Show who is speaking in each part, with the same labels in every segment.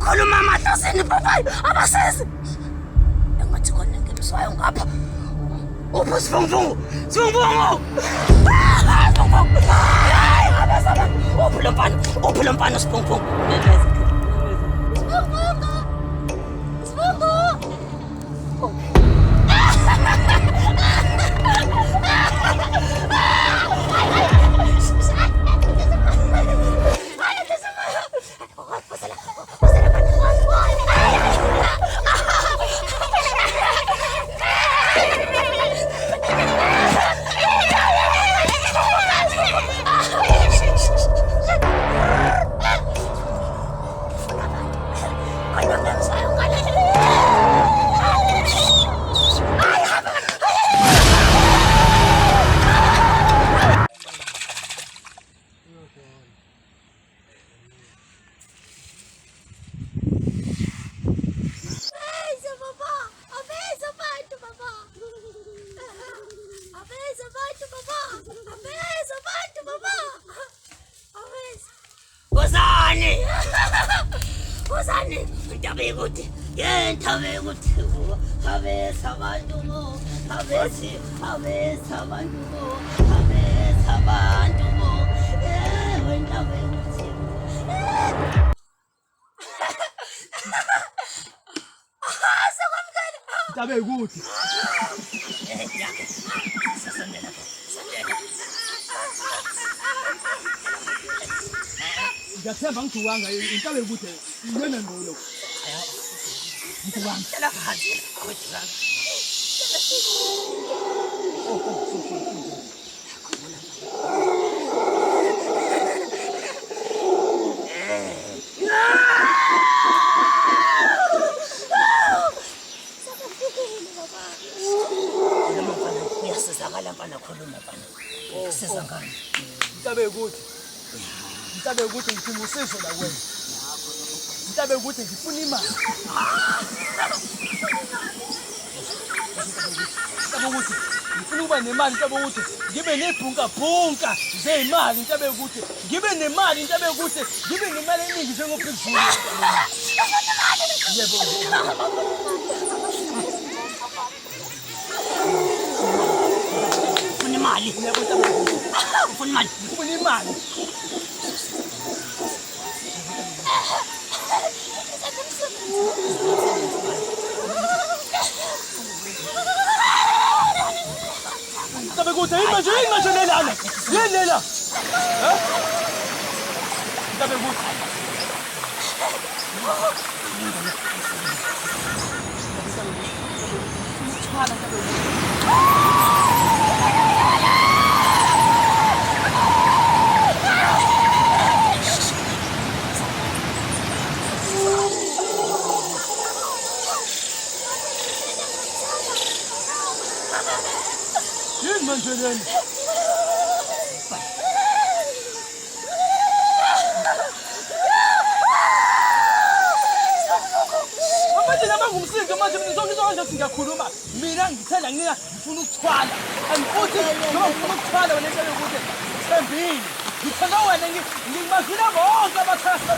Speaker 1: khuluma amadosini papayi abasisi engathi khona ngemswayo ngapha upho sivunguvungu hayi abasaba upho lo mfana sivunguvungu Uzani, ntabekuthi, ntabekuthi, habesa abantu mo, ntabekuthi.
Speaker 2: Ntabekuthi. Ngiyathemba ngijuwanga intabekuthi yena ngolo. Ngijuwanga
Speaker 1: Tela phansi, awujika. Uyasizakala mfana khuluma mfana. Kusiza ngani?
Speaker 2: Ntabekuthi. Ntabekuthi ngifuna usizo la wena. Ntabekuthi ngifuna imali. Ntabekuthi ngifuna ukuba nemali ntabekuthi ngibe nebhunka zeyimali ntabekuthi ngibe nemali ntabekuthi ngibe nemali eningi njengophezulu. Yebo.
Speaker 1: Ufuna imali.
Speaker 2: Yebo ntabekuthi.
Speaker 1: Ufuna imali.
Speaker 2: Ufuna imali. Ntabekuthi imanje lelana. Yelela. Ntabekuthi. Manjelen. Manje nami ngumsinga manje mina ngizokwenza singakhuluma mina ngithanda ngifuna ukuthwala angifuthi noma ngifuna ukuthwala wena into yokuthi thembile ngithanda wena ngimazwile bonke abathasa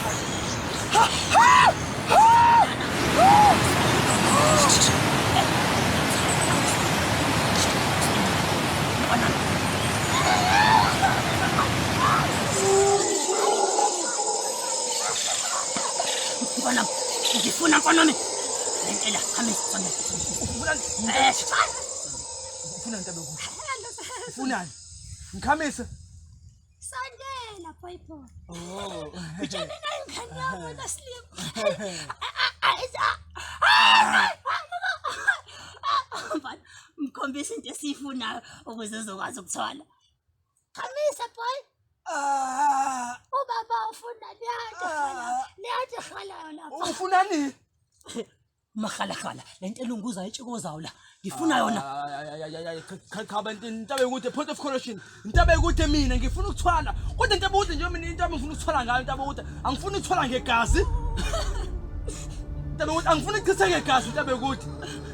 Speaker 1: Ngifuna mfana wami. Ngicela khame sonke.
Speaker 2: Ufuna ntabekuthi. Ufunani? Ngikhamise.
Speaker 3: Sondela boybo.
Speaker 2: Oh.
Speaker 3: Ngitshela ingane yami naSlim.
Speaker 1: Mkhombisa into esifunayo ukuze uzokwazi ukuthwala.
Speaker 3: Khamisa boy. Ubaba ufuna liyaje khala lapha.
Speaker 2: Ufunani?
Speaker 1: Makhalakhala lento elunguza etshikozayo la. Ngifuna yona.
Speaker 2: Khaba ntabekuthi point of correction. Ntabekuthi mina ngifuna ukuthwala. Kodwa ntabekuthi nje mina into ngifuna ukuthwala ngayo ntabekuthi angifuni ukuthwala ngegazi. Ntabekuthi angifuni ukuchitha ngegazi ntabekuthi.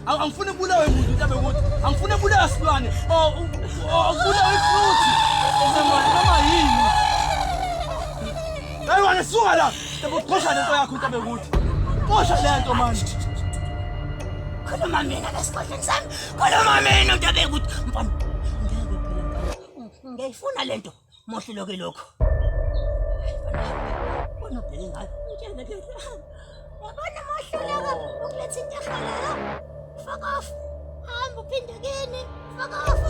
Speaker 2: Angifuni ubulawe umuntu ntabekuthi. Angifuni ubulawe silwane. Ubulawe ifruit. Noma yini? Hayi wena suka la. Ntabekuthi khosha lento yakho ntabekuthi. Mosha lento manje.
Speaker 1: Khuluma mina lesigodleni sami. Khuluma mina Ntabeko ukuthi mfana ngeke phela ngiyifuna lento. Mohle lokho lokho. Bona ubheke ngayo. Ngitshela ke. Yabona mohle lokho ukuletha into ehala. Fuck off. Hamba uphinde kini. Fuck off.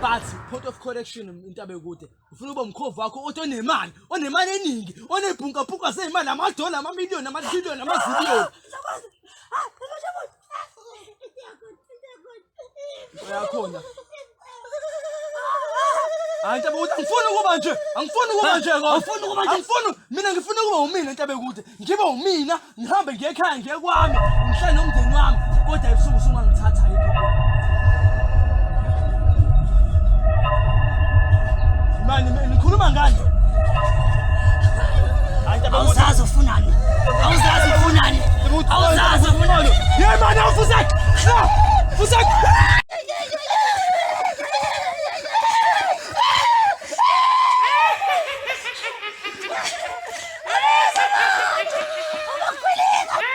Speaker 2: But point of correction Ntabeko ufuna uba umkhovu wakho onemali eningi onebhunka sezimali amadola amamiliyoni amathiliyoni amaziliyoni uyakhona Ntabeko angifuni ukuba mina ngifuna ukuba umina Ntabeko ngibe umina ngihambe ngiye ekhaya ngiye kwami ngihlale nomndeni wami kodwa ebusuku usungangithatha Mani, nikhuluma ngani?